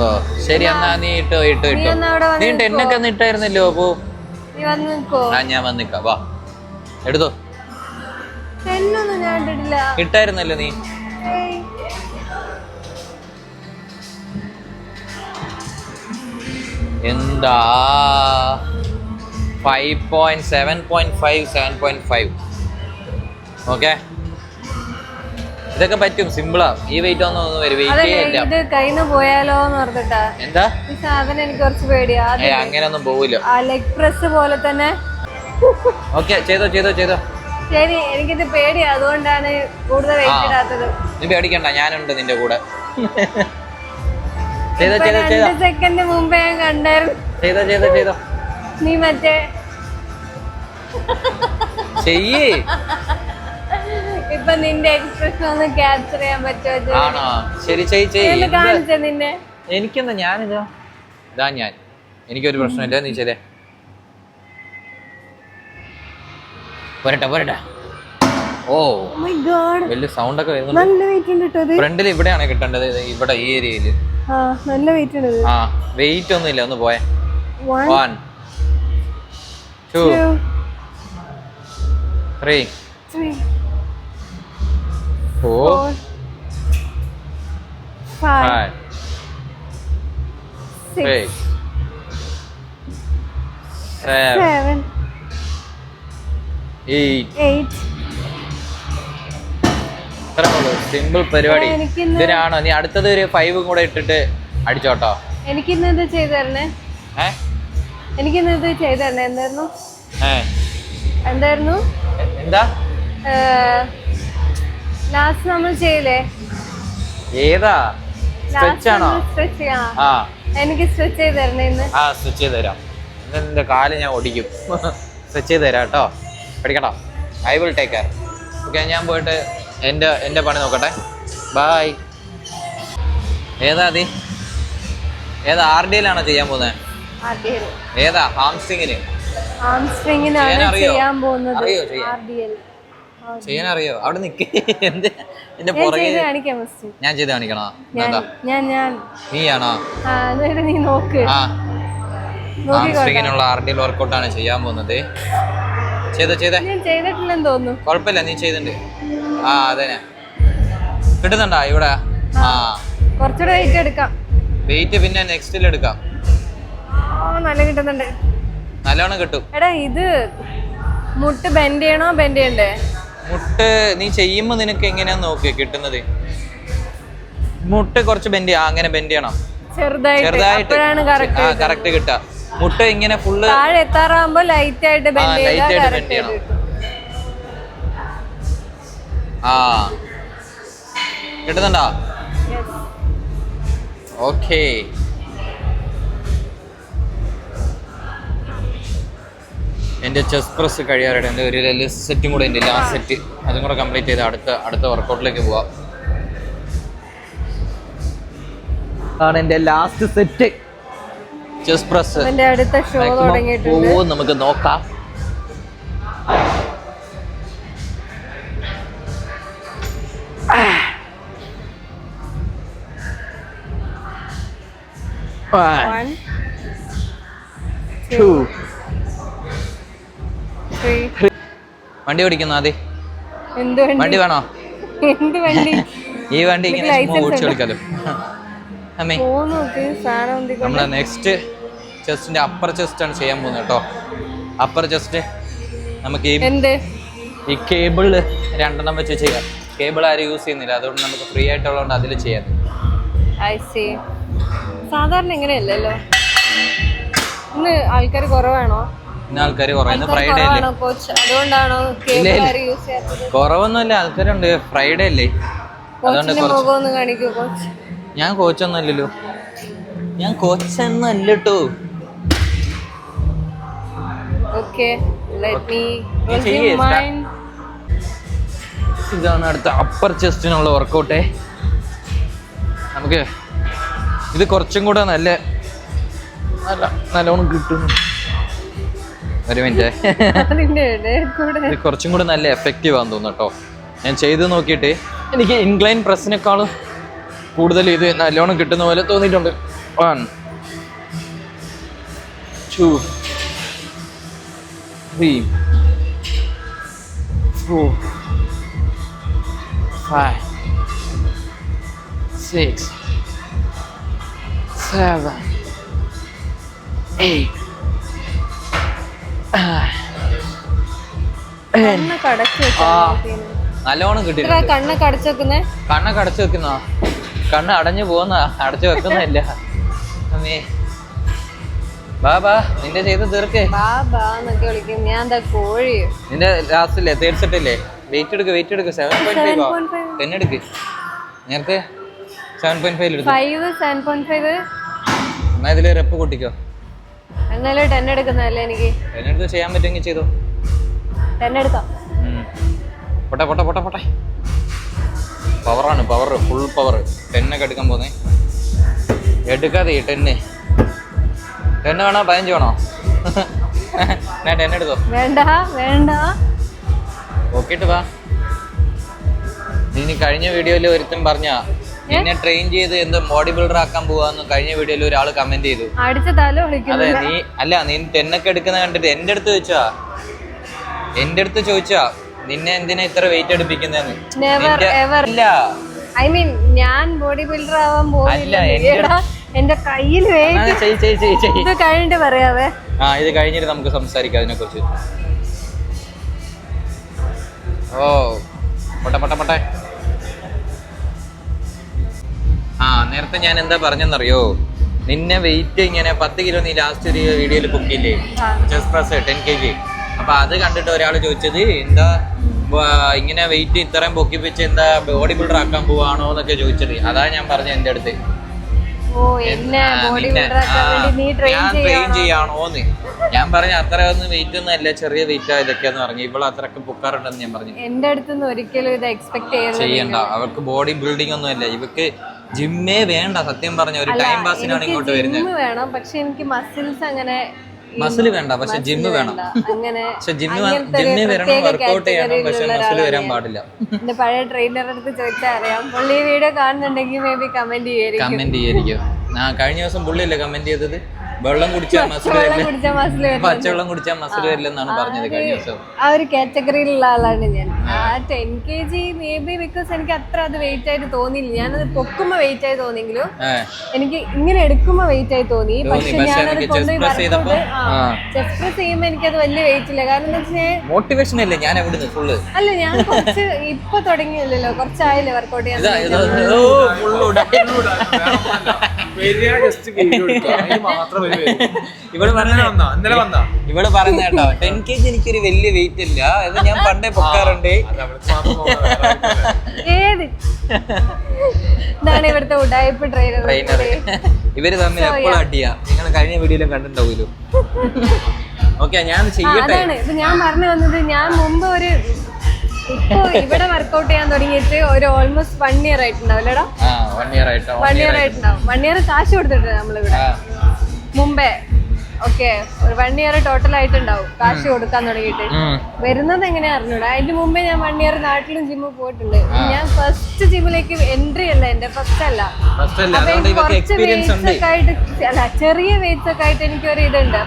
ഓ ശരി, എന്നാ നീ ഇട്ടോ. നീ എന്നൊക്കെ ഒന്ന് ഇട്ടായിരുന്നല്ലോ. അപ്പോ നീ വന്ന് നിൽക്കോ? ഞാൻ വന്ന് നിക്കാം. വാ എടുത്തോ. എന്നൊന്നും ഞാൻ ഇട്ടിട്ടില്ല. ഇട്ടായിരുന്നല്ലോ നീ. എന്താ 5.7.5 7.5. ഓക്കെ, ഇതൊക്കെ പറ്റും, സിമ്പിളാ. ഈ വെയിറ്റ് ഒന്നും വരും. ഇത് കയ്യിന്ന് പോയാലോ എന്ന് ഓർത്തിട്ടാ. എന്താ ഈ സാധനം എനിക്ക് കുറച്ച് പേടിയാ. അങ്ങനെയൊന്നും പോവില്ല. ആ ലെഗ് പ്രസ് പോലെ തന്നെ. ഓക്കെ ചെയ്തോ. ശരി, എനിക്കിത് പേടിയാ, അതുകൊണ്ടാണ് കൂടുതൽ വെയിറ്റ് ഇടാത്തത്. നീ പേടിക്കണ്ട, ഞാനുണ്ട് നിന്റെ കൂടെ. 2 സെക്കൻഡ് മുമ്പേ ഞാൻ കണ്ടായിരുന്നു. ചെയ്തോ. നീ മറ്റേ ചെയ്യ്. ഇപ്പൊ നിന്റെ എക്സ്പ്രഷൻ ഒന്ന് ക്യാപ്ചർ ചെയ്യാൻ പറ്റുമോ? ആണോ? ശരി ചെയ്യ്. കാണിച്ച നിന്നെ. എനിക്കെന്താ, ഞാനിതാ ഞാൻ. എനിക്കൊരു പ്രശ്നമില്ല. നീ ചെയ്തേ. പോരട്ടെ. ഓ വലിയ സൗണ്ട് ഒക്കെ വരുന്നുണ്ട്. ഫ്രണ്ടിൽ ഇവിടെയാണ് കിട്ടേണ്ടത്, ഇവിടെ ഈ ഏരിയയില്. നല്ല വെയിറ്റ് ഉണ്ട്. വെയിറ്റ് ഒന്നും ഇല്ല, ഒന്ന് പോയെ. 1 2 3 4 5 6 7 8. സിമ്പിൾ പരിപാടി. ഇതിനാണോ നീ അടുത്തത് ഒരു 5 കൂടെ ഇട്ടിട്ട് അടിച്ചോട്ടോ. എനിക്കിന്ന് ഇത് ചെയ്തു തരണേ. എന്തായിരുന്നു എന്താ ലാസ്റ്റ് നമ്മൾ ചെയ്യില്ലേ? ഏതാ സ്ട്രെച്ച് ആണോ? എനിക്ക് സ്ട്രെച്ച് ചെയ്ത് തരണേ ഇന്ന്. സ്ട്രെച്ച് ചെയ്ത് തരാം. നിന്റെ കാല് ഞാൻ ഒടിക്കും. സ്ട്രെച്ച് ചെയ്ത് തരാം കേട്ടോ. പഠിക്കട്ടോ. I will take care. Okay, ഞാൻ പോയിട്ട് എൻ്റെ പണി നോക്കട്ടെ. ബായ്. ഏതാ RDLാണോ ചെയ്യാൻ പോകുന്നത്? ഏതാ ഹാംസ്ട്രിങ്ങിന്? ചെയ്യാനറിയോ? അവിടെ നിക്ക്. എന്റെ പുറകെ ഞാൻ ചെയ്ത് കാണിക്കണോ? നീയാണോ? ഹാംസ്ട്രിങ്ങിനുള്ള RDL വർക്കൗട്ടാണ് ചെയ്യാൻ പോകുന്നത്. ചെയ്തിട്ടില്ലെന്ന് തോന്നുന്നു. കുഴപ്പമില്ല, നീ ചെയ്തിട്ടുണ്ട്. അതെ കിട്ടുന്നുണ്ടോ ഇവിടെ? കുറച്ചുകൂടെ വെയിറ്റ് എടുക്കാം. വെയിറ്റ് പിന്നെ നെക്സ്റ്റിൽ എടുക്കാം. നല്ല കിട്ടുന്നുണ്ട്, നല്ലോണം കിട്ടും. എടാ ഇത് മുട്ട് ബെൻഡ് ചെയ്യണ്ടേ? മുട്ട് നീ ചെയ്യുമ്പോ നിനക്ക് എങ്ങനെയാ നോക്കി കിട്ടുന്നത്? മുട്ട് കുറച്ച് ബെൻഡ് അങ്ങനെ ബെൻഡ് ചെയ്യണം ചെറുതായിട്ട്. കറക്റ്റ് കിട്ടുക. മുട്ട ഇങ്ങനെ ഫുള്ള് താഴെ എത്താറാകുമ്പോ ലൈറ്റ് ആയിട്ട് ബെൻഡ് ചെയ്യണം. കിട്ടുന്നുണ്ടോ? ഓക്കേ. എൻ്റെ ചെസ്റ്റ് പ്രസ് കഴിയാറായിട്ട് എൻ്റെ ഒരു സെറ്റും കൂടെ ഉണ്ട്, ലാസ്റ്റ് സെറ്റ്. അതും കൂടെ കംപ്ലീറ്റ് ചെയ്ത് അടുത്ത വർക്കൗട്ടിലേക്ക് പോവാം. ആണ് എൻ്റെ ലാസ്റ്റ് സെറ്റ്, ചെസ്റ്റ് പ്രസ്. അടുത്ത ഷോ തുടങ്ങിയിട്ടുണ്ട്, നമുക്ക് നോക്കാം. One, two, three. വണ്ടി ഓടിക്കുന്ന ആദ്യം എന്ത് വണ്ടി വേണോ? എന്ത് വണ്ടി? ഈ വണ്ടി ഇങ്ങനെ ഓടിച്ചു കളിക്കാലോ. അമ്മേ നമ്മളെ നെക്സ്റ്റ് ചെസ്റ്റിന്റെ അപ്പർ ചെസ്റ്റ് ആണ് ചെയ്യാൻ പോകുന്നത് കേട്ടോ. അപ്പർ ചെസ്റ്റ് നമുക്ക് ഈ കേബിള് 2 വെച്ച് ചെയ്യാം. കേബിൾ ആരും യൂസ് ചെയ്യുന്നില്ല, അതുകൊണ്ട് നമുക്ക് ഫ്രീ ആയിട്ടുള്ളതുകൊണ്ട് അതിൽ ചെയ്യാം. സാധാരണ എങ്ങനെയല്ലല്ലോ, ഇന്ന് ആൾക്കാർ കുറവാണോ? ഇന്ന് ആൾക്കാർ കുറവാണ്, ഫ്രൈഡേ അല്ലേ, അതുകൊണ്ടാണോ യൂസ് ചെയ്യാത്തത്? കുറവൊന്നുമില്ല, ആൾക്കാരുണ്ട്, ഫ്രൈഡേ അല്ലേ. മുഖമൊന്ന് കാണിക്കൂ കോച്ച്. ഞാൻ കോച്ചൊന്നും അല്ലല്ലോ, ഞാൻ കോച്ചൊന്നും അല്ല കേട്ടോ. ഇതാണ് അടുത്ത അപ്പർ ചെസ്റ്റിനുള്ള വർക്കൗട്ടേ. നമുക്ക് ഇത് കുറച്ചും കൂടെ നല്ലോണം കിട്ടുന്നു. ഒരു മിനിറ്റ്, ഇത് കുറച്ചും കൂടെ നല്ല എഫക്റ്റീവ് ആണെന്ന് തോന്നുന്നു കേട്ടോ. ഞാൻ ചെയ്ത് നോക്കിയിട്ട് എനിക്ക് ഇൻക്ലൈൻ പ്രസ്സിനേക്കാളും കൂടുതൽ ഇത് നല്ലോണം കിട്ടുന്ന പോലെ തോന്നിയിട്ടുണ്ട്. 1 2 3 4 5 6 7 8 നല്ലോണം കിട്ടിയിട്ടുണ്ട്. കണ്ണൊക്കെ അടച്ചു വെക്കുന്ന, കണ്ണ് അടഞ്ഞു പോകുന്ന, അടച്ചു വെക്കുന്നില്ല. അമ്മേ ബാബാ, നിന്റെ ചെയ്ത് തീർക്കേ. നിന്റെ ലാസ്റ്റില്ലേ തീർച്ചിട്ടില്ലേ? വെയിറ്റ് എടുക്ക് 7.5 10 നേരത്തെ 7.5 എടുത്തു. എന്നാ ഇതില് റെപ്പ് കൂട്ടിക്കോ. എന്നാലും 10 എടുക്കുന്നതല്ലേ എനിക്ക്. 10 എടുത്ത് ചെയ്യാൻ പറ്റുമെങ്കിൽ ചെയ്തോ. 10 എടുക്കാം. പൊട്ടെ പവറാണ്, ഫുൾ പവർ. 10 ഒക്കെ എടുക്കാൻ പോന്നേ. എടുക്കാതെ 10 വേണോ 15 വേണോ? ഞാൻ 10 എടുത്തോ. വേണ്ട നോക്കിട്ട് വാ. നീ കഴിഞ്ഞ വീഡിയോയിൽ ഒരുത്തൻ പറഞ്ഞ നിന്നെ ട്രെയിൻ ചെയ്ത് എന്തോ ബോഡി ബിൽഡർ ആക്കാൻ പോവാന്ന് കഴിഞ്ഞ വീഡിയോയിൽ ഒരാൾ കമന്റ് ചെയ്തു. അതെ, നീ 10 ഒക്കെ എടുക്കുന്ന കണ്ടിട്ട് എന്റെ അടുത്ത് ചോദിച്ചാ നിന്നെ എന്തിനാ ഇത്ര വെയിറ്റ് എടുപ്പിക്കുന്നതെന്ന്. ഞാൻ ബോഡി ബിൽഡർ ആവാൻ പോവില്ല. എന്റെ കയ്യിൽ കഴിഞ്ഞിട്ട് പറയാവേ. ഇത് കഴിഞ്ഞിട്ട് നമുക്ക് സംസാരിക്കാം അതിനെ കുറിച്ച്. പൊട്ടെ. നേരത്തെ ഞാൻ എന്താ പറഞ്ഞെന്നറിയോ? നിന്നെ വെയിറ്റ് ഇങ്ങനെ 10 കിലോ നീ ലാസ്റ്റ് ഒരു വീഡിയോയിൽ പൊക്കിയില്ലേ, ചെസ്റ്റ് പ്രസ് 10 kg. അപ്പൊ അത് കണ്ടിട്ട് ഒരാൾ ചോദിച്ചത് എന്താ ഇങ്ങനെ വെയിറ്റ് ഇത്രയും പൊക്കിപ്പിച്ച് എന്താ ബോഡി ബിൽഡർ ആക്കാൻ പോവാണോ എന്നൊക്കെ ചോദിച്ചത്. അതാ ഞാൻ പറഞ്ഞത് എന്റെ അടുത്ത് ഞാൻ ട്രെയിൻ ചെയ്യാണോന്ന്. ഞാൻ പറഞ്ഞ അത്ര ഒന്നും വെയിറ്റ് ഒന്നും അല്ല, ചെറിയ വെയിറ്റ് ഇതൊക്കെയാന്ന് പറഞ്ഞു. ഇവിടെ അത്രയൊക്കെ പൊക്കാറുണ്ടെന്ന് ഞാൻ പറഞ്ഞു. എന്റെ അടുത്തൊന്നും ഒരിക്കലും ഇത് എക്സ്പെക്ട് ചെയ്യണ്ട. അവർക്ക് ബോഡി ബിൽഡിംഗ് ഒന്നും അല്ല, ഇവക്ക് ജിമ്മേ വേണ്ട. സത്യം പറഞ്ഞ ഒരു ടൈം പാസിനാണ് ഇങ്ങോട്ട് വരുന്നത്. വേണം, പക്ഷെ എനിക്ക് മസിൽസ് അങ്ങനെ മസിൽ വേണ്ട, പക്ഷെ ജിമ്മ് വേണം. പക്ഷെ ജിമ്മ് വരണം, വർക്കൗട്ട് ചെയ്യണം, പക്ഷെ മസിൽ വരാൻ പാടില്ല. എന്റെ പഴയ ട്രെയിനറുടെ അടുത്ത് ചോദിച്ചാൽ അറിയാം. പുള്ളി വീഡിയോ കാണുന്നുണ്ടെങ്കിൽ മേ ബി കമന്റ് ചെയ്യായിരിക്കും. കഴിഞ്ഞ ദിവസം പുള്ളിയല്ലേ കമന്റ് ചെയ്തത്, വെള്ളം കുടിച്ചാൽ മസിൽ വരില്ല, പച്ചവെള്ളം കുടിച്ചാൽ മസിൽ വരില്ലെന്നാണ് പറഞ്ഞത് കഴിഞ്ഞ ദിവസം. ആ ഒരു കാറ്റഗറിയിലുള്ള ആളാണ് ഞാൻ. 10 kg മേ ബി ബിക്കോസ് എനിക്ക് അത്ര അത് വെയിറ്റ് ആയിട്ട് തോന്നിയില്ല. ഞാനത് പൊക്കുമ്പോ വെയിറ്റ് ആയി തോന്നിയെങ്കിലും എനിക്ക് ഇങ്ങനെ എടുക്കുമ്പോ വെയിറ്റ് ആയി തോന്നി. പക്ഷെ ഞാനത് കൊണ്ടുപോയി ചെസ്റ്റ് പ്രസ് ചെയ്യുമ്പോ എനിക്കത് വലിയ വെയിറ്റ് ഇല്ല. കാരണം എന്താ വെച്ചാൽ മോട്ടിവേഷൻ അല്ലേ ഞാൻ എവിടെ ഫുള്ള് അല്ല, ഞാൻ കുറച്ച് ഇപ്പൊ തുടങ്ങിയല്ലോ, കുറച്ചായില്ലേ വർക്കൗട്ട് ചെയ്യാൻ. ഇവിടെ പറയുന്ന കേട്ടോ 10 kg എനിക്കൊരു വലിയ വെയിറ്റ് ഇല്ല, അത് ഞാൻ പണ്ടേ പൊക്കാറുണ്ട്. ഇതാണ് ഇവിടുത്തെ ഉഡായിപ്പ് ട്രെയിനർ. ഇവര് തമ്മിൽ എപ്പോഴും അടിയാ, നിങ്ങൾ കഴിഞ്ഞ വീഡിയോയിലും കണ്ടിട്ടുണ്ടാവുമല്ലോ. ഓക്കെ, ഞാൻ ചെയ്യട്ടെ. ഇത് ഞാൻ പറഞ്ഞു വന്നത്, ഞാൻ മുമ്പ് ഇപ്പൊ ഇവിടെ വർക്കൗട്ട് ചെയ്യാൻ തുടങ്ങിയിട്ട് ഒരു ഓൾമോസ്റ്റ് 1 year ആയിട്ടുണ്ടാവില്ലടാ. 1 year ആയിട്ടുണ്ടാവും. 1 year കാശ് കൊടുത്തിട്ടുണ്ട് നമ്മളിവിടെ മുമ്പേ. ഓക്കെ, ഒരു 1 year ടോട്ടൽ ആയിട്ടുണ്ടാവും കാശ് കൊടുക്കാൻ തുടങ്ങിയിട്ട്. വരുന്നത് എങ്ങനെയാ അറിഞ്ഞൂടാ. അതിന് മുമ്പേ ഞാൻ 1 year നാട്ടിലും ജിമ്മിൽ പോയിട്ടുണ്ട്. ഞാൻ ഫസ്റ്റ് ജിമ്മിലേക്ക് എൻട്രി അല്ല, എന്റെ ഫസ്റ്റ് അല്ല. അപ്പൊ എനിക്ക് കുറച്ച് വെയിറ്റ്സ് ഒക്കെ ആയിട്ട് ചെറിയ വെയിറ്റ്സ് ഒക്കെ ആയിട്ട് എനിക്കൊരു ഇതുണ്ട്.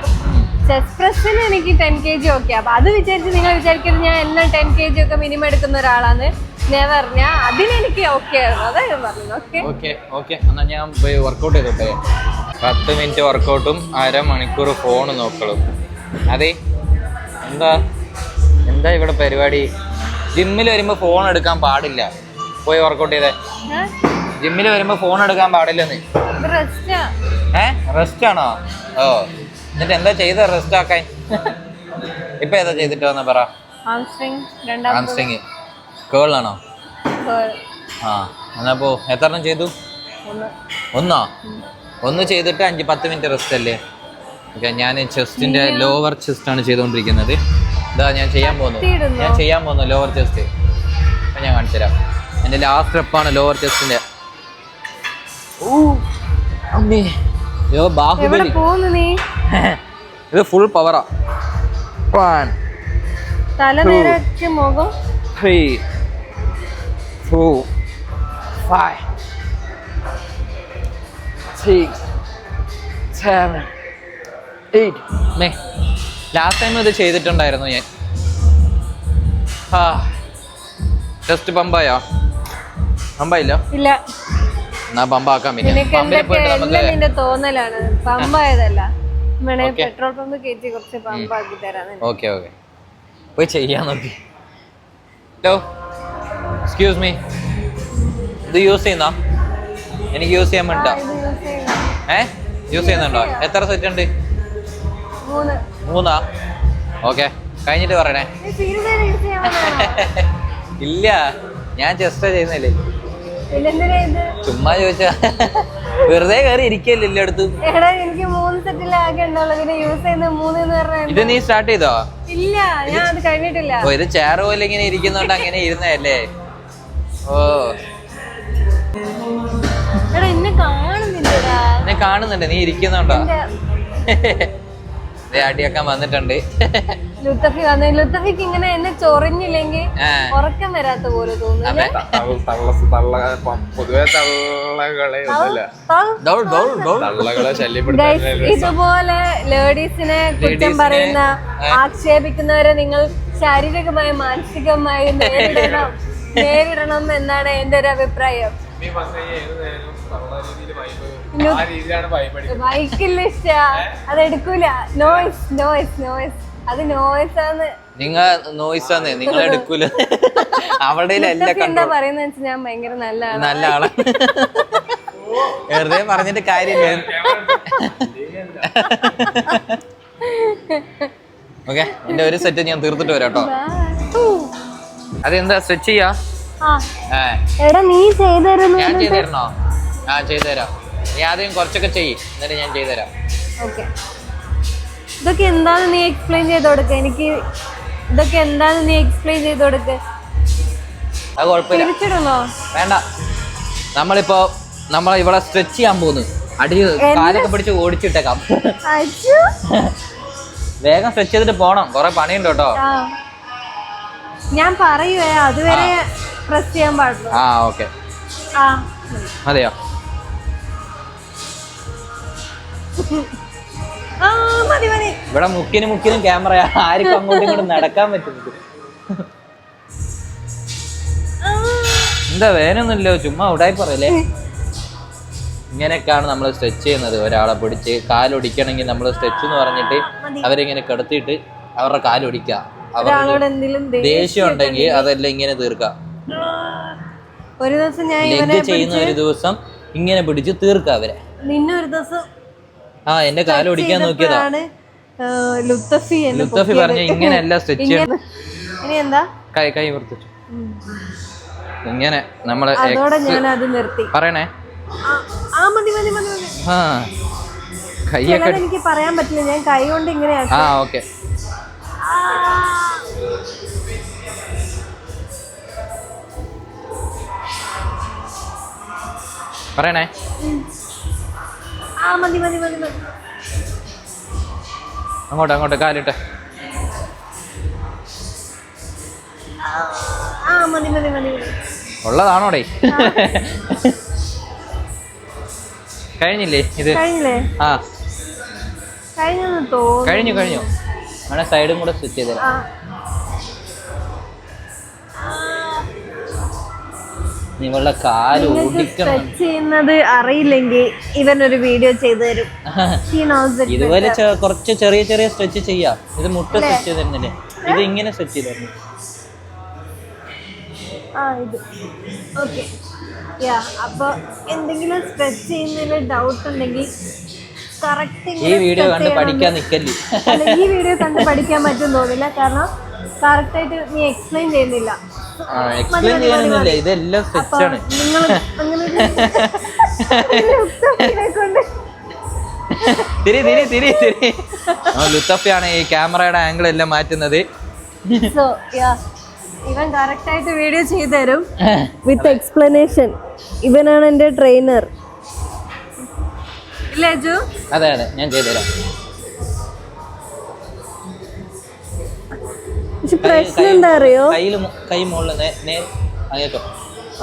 ചെസ്റ്റ് പ്രസ്സിന് എനിക്ക് 10 kg ഓക്കെ. അപ്പൊ അത് വിചാരിച്ച് നിങ്ങൾ വിചാരിക്കരുത് ഞാൻ എല്ലാം 10 kg ഒക്കെ മിനിമം എടുക്കുന്ന ഒരാളാണ്. നെവർ. ഞാൻ അതിനെനിക്ക് ഓക്കെ ആയിരുന്നു, അതാ ഞാൻ പറഞ്ഞത്. ഓക്കെ എന്നാ ഞാൻ പോയി വർക്കൗട്ട് ചെയ്തോട്ടെ. 10 മിനിറ്റ് വർക്കൗട്ടും 1/2 മണിക്കൂർ ഫോൺ നോക്കളും. അതെ, എന്താ ഇവിടെ പരിപാടി? ജിമ്മിൽ വരുമ്പോ ഫോൺ എടുക്കാൻ പാടില്ല. പോയി വർക്കൗട്ട് ചെയ്തേ. ജിമ്മിൽ വരുമ്പോ ഫോൺ എടുക്കാൻ പാടില്ലെന്ന്. റെസ്റ്റ് ആണോ? ഓ, എന്നിട്ട് എന്താ ചെയ്ത റെസ്റ്റ് ആക്കാൻ? ഇപ്പൊ ഏതാ ചെയ്തിട്ട് വന്ന പറ. ഹാംസ്ട്രിങ് കേളാണോ? ആ, എന്നാ പോ. എത്രണ്ണം ചെയ്തു? ഒന്ന് ചെയ്തിട്ട് 5-10 മിനിറ്റ് റെസ്റ്റ് അല്ലേ? ഓക്കെ, ഞാൻ ചെസ്റ്റിന്റെ ലോവർ ചെസ്റ്റ് ആണ് ചെയ്തുകൊണ്ടിരിക്കുന്നത്. ഇതാ ഞാൻ ചെയ്യാൻ പോകുന്നു ലോവർ ചെസ്റ്റ്. അപ്പം ഞാൻ കാണിച്ചു തരാം. എൻ്റെ ലാസ്റ്റ് സ്റ്റെപ്പാണ് ലോവർ ചെസ്റ്റിന്റെ. ബാഹുബലി. ഇത് ഫുൾ പവറാ. 1 2 3 4 5 6 7 8. ലാസ്റ്റ് ടൈം ഇത് ചെയ്തിട്ടുണ്ടായിരുന്നു ഞാൻ. ടെസ്റ്റ് പമ്പായോ? പമ്പായില്ല. എന്നാ പമ്പാക്കാൻ നിന്റെ തോന്നലാണ്, പമ്പായതല്ല. പെട്രോൾ പമ്പ് കയറ്റി കുറച്ച് പമ്പാക്കി തരാം. ഓക്കെ പോയി ചെയ്യാൻ നോക്കി. ഹലോ, എക്സ്ക്യൂസ് മീ, ഇത് യൂസ് ചെയ്യുന്നോ? എനിക്ക് യൂസ് ചെയ്യാൻ വേണ്ട. യൂസ് ചെയ്യുന്നുണ്ടോ? എത്ര സെറ്റ് ഉണ്ട്? 3. ഓക്കെ, കഴിഞ്ഞിട്ട് പറയണേ. ഇല്ല, ഞാൻ ചെസ്റ്റ് ചെയ്യുന്നില്ലേ. ചുമ്മാ ചോദിച്ചാ. വെറുതെ കയറി ഇരിക്കല്ലേ എല്ലായിടത്തും. ഇത് നീ സ്റ്റാർട്ട് ചെയ്തോ? ഇല്ല, ഞാൻ അത് കഴിഞ്ഞിട്ടില്ല. ഓ, ഇത് ചെയർ പോലെ ഇങ്ങനെ ഇരിക്കുന്നോണ്ട് അങ്ങനെ ഇരുന്നല്ലേ? ഓ, എന്നെ കാണുന്നുണ്ട്, നീ ഇരിക്കുന്നുണ്ടോ? അടിയാക്കാൻ വന്നിട്ടുണ്ട്. ലുത്തഫിക്ക് ഇങ്ങനെ എന്നെ ചൊറിഞ്ഞില്ലെങ്കിൽ ഉറക്കം വരാത്ത പോലെ തോന്നുന്നു. ഇതുപോലെ ലേഡീസിനെ കുറ്റം പറയുന്ന, ആക്ഷേപിക്കുന്നവരെ നിങ്ങൾ ശാരീരികമായും മാനസികമായും നേരിടണം എന്നാണ് എന്റെ ഒരു അഭിപ്രായം. ബൈക്കില്ല ഇഷ്ട, അതെടുക്കൂല. അത് നോയ്സാന്ന്. നിങ്ങൾ എടുക്കൂല. അവിടെ എന്താ പറയുന്ന ഞാൻ ഭയങ്കര നല്ല ആളാ. വെറുതെ പറഞ്ഞിട്ട് കാര്യമില്ല. ഓക്കെ, എന്റെ ഒരു സെറ്റ് ഞാൻ തീർത്തിട്ട് വരാം കേട്ടോ. അതെന്താ സ്ട്രെച്ച് ചെയ്യാ? ഞാൻ ചെയ്തരണോ? ചെയ്തുതരാം. നീ ആദ്യം കുറച്ചൊക്കെ ചെയ്യ്, എന്നിട്ട് ഞാൻ ചെയ്തുതരാം. ഇതൊക്കെ എന്താന്ന് നീ എക്സ്പ്ലെയിൻ ചെയ്ത് കൊടുക്ക. എനിക്ക് ഇതൊക്കെ എന്താന്ന് നീ എക്സ്പ്ലെയിൻ ചെയ്ത് കൊടുക്ക. അത് കുഴപ്പമില്ല, വേണ്ട. നമ്മൾ ഇവിടെ സ്ട്രെച്ച് ചെയ്യാൻ പോകുന്നു. കാലൊക്കെ പിടിച്ച് ഓടിച്ചിട്ടേക്കാം. വേഗം സ്ട്രെച്ച് ചെയ്തിട്ട് പോണം, കൊറേ പണിയുണ്ട് കേട്ടോ. ഞാൻ പറയുവേ, അതുവരെ പ്രസ് ചെയ്യാൻ പാടില്ല. ഓക്കെ, അതെയോ? ഇവിടെ മുക്കിനും ക്യാമറ, ആർക്കും അങ്ങോട്ടും ഇങ്ങോട്ടും നടക്കാൻ പറ്റുന്നത്. എന്താ വേനൊന്നുമില്ലോ, ചുമ്മാ ഉടായി പറയല്ലേ. ഇങ്ങനെയൊക്കെയാണ് നമ്മൾ സ്ട്രെച്ച് ചെയ്യുന്നത്. ഒരാളെ പിടിച്ച് കാലൊടിക്കണമെങ്കിൽ നമ്മൾ സ്ട്രെച്ച് എന്ന് പറഞ്ഞിട്ട് അവരിങ്ങനെ കിടത്തിയിട്ട് അവരുടെ കാലൊടിക്കുക. അവരുടെ ദേഷ്യം ഉണ്ടെങ്കിൽ അതെല്ലാം ഇങ്ങനെ തീർക്കാം. ഒരു ദിവസം ഞാൻ ചെയ്യുന്ന ഒരു ദിവസം ഇങ്ങനെ പിടിച്ച് തീർക്കാം അവരെ. ഒരു ദിവസം എന്റെ കാലൊടിക്കാൻ നോക്കിയതാ. ലുത്തഫി പറഞ്ഞ ഇങ്ങനെയല്ല സ്ട്രെച്ച് ചെയ്യണം. കൈ വർത്തിച്ചു ഇങ്ങനെ നമ്മള് പറയണേ. കൈയൊക്കെ എനിക്ക് പറയാൻ പറ്റില്ല, ഞാൻ കൈ കൊണ്ട് ഇങ്ങനെ. ഓക്കെ, പറയണേ. അങ്ങോട്ട് കാലിട്ടെ. ഉള്ളതാണോടെ? കഴിഞ്ഞില്ലേ ഇത്? കഴിഞ്ഞെന്ന് തോന്നുന്നു. കഴിഞ്ഞു നമ്മുടെ സൈഡും കൂടെ സ്റ്റിച്ച് ചെയ്തരാം. നിങ്ങളുടെ കാല് സ്ട്രെച്ച് ചെയ്യുന്നത് അറിയില്ലെങ്കിൽ ഇവനൊരു വീഡിയോ ചെയ്തു തരും. ഇതുപോലെ കുറച്ച് ചെറിയ ചെറിയ സ്ട്രെച്ച് ചെയ്യാം. ഇത് മുട്ട സ്ട്രെച്ച് ചെയ്തിരുന്നില്ലേ, ഇത് ഇങ്ങനെ സ്ട്രെച്ച് ചെയ്തിരുന്നു. അപ്പൊ എന്തെങ്കിലും സ്ട്രെച്ച് ചെയ്യുന്നതിൽ ഡൗട്ട് ഉണ്ടെങ്കിൽ ഈ വീഡിയോ കണ്ട് പഠിക്കാൻ നിക്കല്ലേ. ഈ വീഡിയോ കണ്ട് പഠിക്കാൻ പറ്റും തോന്നില്ല, കാരണം കറക്റ്റ് ആയിട്ട് നീ എക്സ്പ്ലെയിൻ ചെയ്യുന്നില്ല. എക്സ്പ്ലെയിൻ ചെയ്യാനൊന്നുമില്ല, ഇതെല്ലാം സ്ട്രെച്ചാണ്. നിങ്ങൾ അങ്ങനെ ലുത്തഫയാണ് ഈ ക്യാമറയുടെ ആംഗിൾ എല്ലാം മാറ്റുന്നത്. ഇവൻ കറക്റ്റ് ആയിട്ട് വീഡിയോ ചെയ്തു തരും വിത്ത് എക്സ്പ്ലനേഷൻ. ഇവനാണ് എന്റെ ട്രെയിനർ. ഇല്ലേ അജു? അതെ ഞാൻ ചെയ്തുതരാം. പ്രശ്നം എന്താ അറിയോ, കൈ മുകളിൽ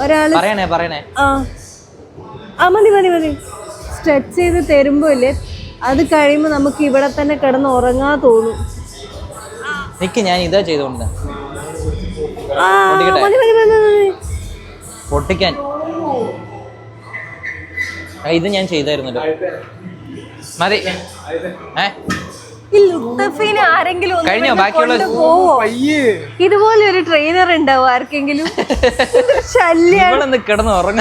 ഒരാള് പറയണേ മതി സ്ട്രെച്ച് ചെയ്ത് തരുമ്പോ ഇല്ലേ, അത് കഴിയുമ്പോ നമുക്ക് ഇവിടെ തന്നെ കിടന്ന് ഉറങ്ങാൻ തോന്നും. നിക്ക്, ഞാൻ ഇതാ ചെയ്തോണ്ട് പൊട്ടിക്കാൻ. ഇത് ഞാൻ ചെയ്തായിരുന്നല്ലോ, മതി. ആരെങ്കിലും കഴിഞ്ഞോ? ബാക്കിയുള്ള ഇതുപോലെ ഒരു ട്രെയിനർ ഉണ്ടാവും ആർക്കെങ്കിലും? ശല്യം കിടന്ന് ഉറങ്ങ.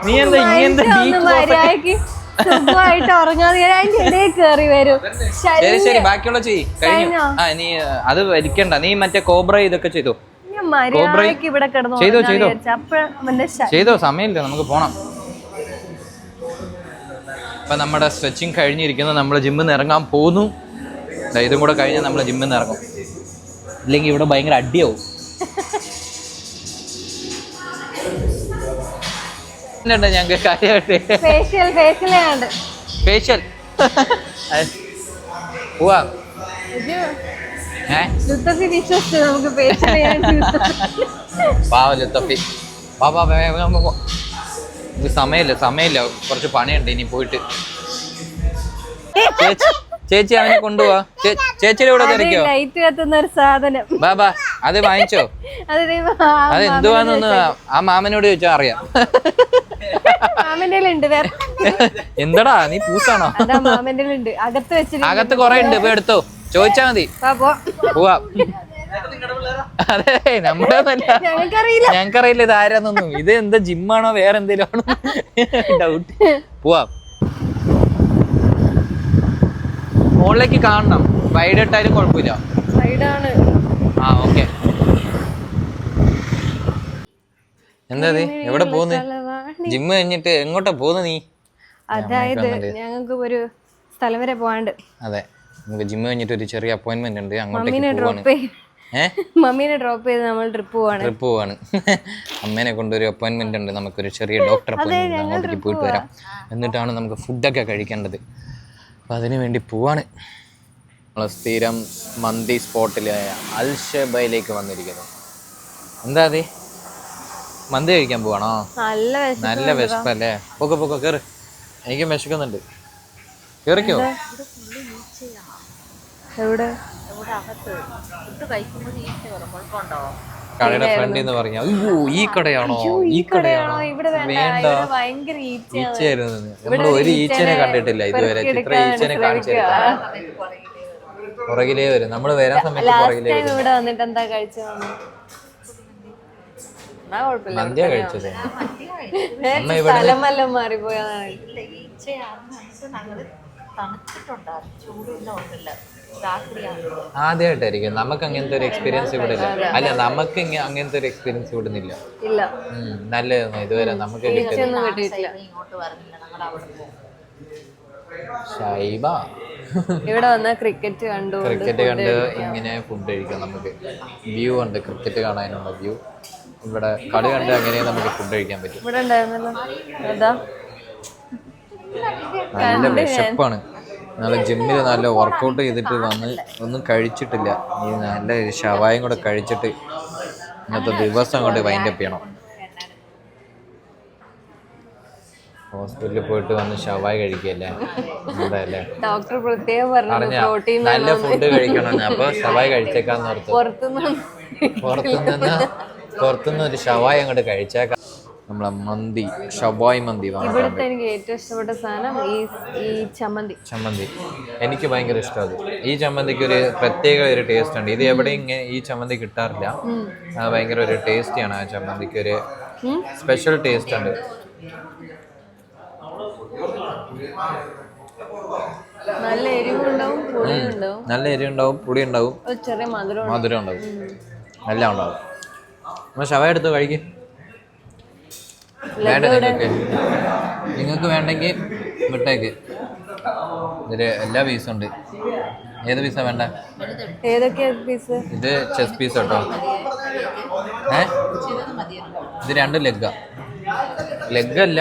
നീ എന്താ മര്യാദക്ക് സുഖമായിട്ട് ഉറങ്ങാതെ അതിന്റെ ഇടയിൽ കയറി വരും. ശരി ബാക്കിയുള്ള കഴിഞ്ഞു. നീ അത് വലിക്കണ്ട, നീ മറ്റേ കോബ്ര ഇതൊക്കെ ചെയ്തോ. മര്യാദക്ക് ഇവിടെ കിടന്നു ചെയ്തോ, സമയമില്ല, നമുക്ക് പോണം. ഇപ്പൊ നമ്മുടെ സ്ട്രെച്ചിങ് കഴിഞ്ഞിരിക്കുന്നു, നമ്മൾ ജിമ്മിൽ നിന്ന് ഇറങ്ങാൻ പോകുന്നു. ഇതും കൂടെ കഴിഞ്ഞാൽ നമ്മൾ ജിമ്മിൽ നിന്ന് ഇറങ്ങും, ഇല്ലെങ്കിൽ ഇവിടെ ഭയങ്കര അടിയാവും. ഞങ്ങൾക്ക് കാര്യമായിട്ട് ഫേഷ്യൽ പോവാ. പാവ ലുത്തഫി, സമയമില്ല, കുറച്ച് പണിയുണ്ട് ഇനി പോയിട്ട്. ചേച്ചി അവനെ കൊണ്ടുപോവാ, ചേച്ചിയുടെ കൂടെ തിരക്കോ. ലൈറ്റ് കത്തുന്ന ഒരു സാധനം, ബാബാ അത് വാങ്ങിച്ചോ. അത് എന്തുവാന്നൊന്ന് ആ മാമനോട് ചോദിച്ചാ അറിയാം. എന്താടാ നീ പൂസാണോ? അകത്ത് കൊറേ ഉണ്ട്, പോയി എടുത്തോ, ചോദിച്ചാ മതി. പോവാ. അതെ നമ്മുടെ ഞങ്ങൾക്കറിയില്ല ഇത് ആരാന്നൊന്നും. ഇത് എന്താ ജിമ്മാണോ വേറെ എന്തേലും ആണോ ഡൗട്ട്. പോവാ, മുകളിലേക്ക് കാണണം, വൈഡ് ഇട്ടാലും കുഴപ്പമില്ല. ഓക്കെ. എന്താ എവിടെ പോന്ന്? ജിമ്മ് കഴിഞ്ഞിട്ട് എങ്ങോട്ടാ പോന്ന് നീ? അതായത് ഞങ്ങൾക്ക് ഒരു സ്ഥലം വരെ പോവാണ്ട്. അതെ, നമുക്ക് ജിമ്മ് കഴിഞ്ഞിട്ട് ഒരു ചെറിയ അപ്പോയിന്റ്മെന്റ് ഉണ്ട്, അങ്ങോട്ടേക്ക് മമ്മീനെ ഡ്രോപ്പ് ചെയ്ത് നമ്മൾ ട്രിപ്പ് പോവാണ്. അമ്മേനെ കൊണ്ടൊരു അപ്പോയിന്റ്മെന്റ് ഉണ്ട്, നമുക്കൊരു ചെറിയ ഡോക്ടർ അപ്പോയിന്റ്മെന്റ്, അങ്ങോട്ടേക്ക് പോയിട്ട് വരാം. എന്നിട്ടാണ് നമുക്ക് ഫുഡൊക്കെ കഴിക്കേണ്ടത്. അപ്പം അതിനു വേണ്ടി പോവാണ്. നമ്മൾ സ്ഥിരം മന്തി സ്പോട്ടിലായ അൽഷബയിലേക്ക് വന്നിരിക്കുന്നു. എന്താ അതെ, മന്തി കഴിക്കാൻ പോവാണോ? നല്ല വിശപ്പല്ലേ? പൊക്കെ കേറ്, എനിക്കും വിശക്കുന്നുണ്ട്. കേറിക്കോ. കടയുടെ ഫ്രണ്ട് എന്ന് പറഞ്ഞ ഈ കടയാണോ? വേണ്ട, ഈച്ചയായിരുന്നു. നമ്മൾ ഒരു ഈച്ചനെ കണ്ടിട്ടില്ല ഇതുവരെ. ചിത്ര ഈച്ചനെ കാണിച്ചില്ല. പുറകിലേ വരും, നമ്മള് വരാൻ സമയത്ത് പുറകിലേ വരും. മന്തിയാ കഴിച്ചത്. അമ്മ ഇവിടെ ആദ്യമായിട്ടായിരിക്കും നമുക്ക് അങ്ങനത്തെ ഒരു എക്സ്പീരിയൻസ് ഇവിടെ ഇല്ല. അല്ല, നമുക്ക് അങ്ങനത്തെ ഒരു എക്സ്പീരിയൻസ് ഇവിടുന്നില്ല. നല്ലതായിരുന്നു ഇതുവരെ നമുക്ക് കിട്ടിയിട്ടില്ല. ഷൈബ ഇവിടെ വന്ന ക്രിക്കറ്റ് കണ്ട് ഇങ്ങനെ ഫുഡ് കഴിക്കാം. നമുക്ക് വ്യൂ ഉണ്ട്, ക്രിക്കറ്റ് കാണാനുള്ള വ്യൂ. ഇവിടെ കളി കണ്ട് അങ്ങനെ നമുക്ക് ഫുഡ് കഴിക്കാൻ പറ്റും. ഇവിടെ ഉണ്ടായിരുന്നല്ലോ. നല്ല വിശപ്പാണ്. നല്ല ജിമ്മിൽ നല്ല വർക്കൗട്ട് ചെയ്തിട്ട് വന്ന് ഒന്നും കഴിച്ചിട്ടില്ല. ഈ നല്ല ഷവായും കൂടെ കഴിച്ചിട്ട് ഇന്നത്തെ ദിവസം കൊണ്ട് വൈൻഡപ്പ് ചെയ്യണം. ഹോസ്പിറ്റലിൽ പോയിട്ട് വന്ന് ഷവായി കഴിക്കല്ലേ? എന്താല്ലേ ഡോക്ടർ പ്രത്യേകം പറഞ്ഞു പറഞ്ഞ പ്രോട്ടീൻ നല്ല ഫുഡ് കഴിക്കണം. അപ്പൊ ഷവായി കഴിച്ചേക്കാന്ന് ഓർത്തു. പുറത്തുനിന്ന് ഒരു ഷവായി അങ്ങോട്ട് കഴിച്ചേക്കാം. നമ്മളെ മന്തി, ഷവായി മന്തി. ഇവിടുത്തെ എനിക്ക് ഏറ്റവും ഇഷ്ടപ്പെട്ട സാധനം ഈ ചമ്മന്തി. എനിക്ക് ഭയങ്കര ഇഷ്ടമാണ്. ഈ ചമ്മന്തിക്ക് ഒരു പ്രത്യേക ഒരു ടേസ്റ്റ് ഉണ്ട്. ഇത് എവിടെയും ഇങ്ങനെ ഈ ചമ്മന്തി കിട്ടാറില്ല. ഭയങ്കര ഒരു ടേസ്റ്റിയാണ്. ആ ചമ്മന്തിക്ക് ഒരു സ്പെഷ്യൽ ടേസ്റ്റ് ഉണ്ട്. നല്ല എരിവുണ്ടാവും, പുളിയുണ്ടാവും. നല്ല എരിവുണ്ടാവും, പുളി ഉണ്ടാവും, ചെറിയ മധുരം ഉണ്ടാവും, എല്ലാം ഉണ്ടാവും. നമ്മൾ ഷവായി എടുത്ത് കഴിക്കും. വേണ്ട നിങ്ങൾക്ക് വേണ്ടെങ്കിൽ വിട്ടേക്ക്. ഇതില് എല്ലാ പീസും ഉണ്ട്. ഏത് പീസാ വേണ്ട? ഏതൊക്കെയാ പീസ്? ഇത് ചെസ്റ്റ് പീസ് കേട്ടോ. ഇത് 2 ലെഗ് അല്ല,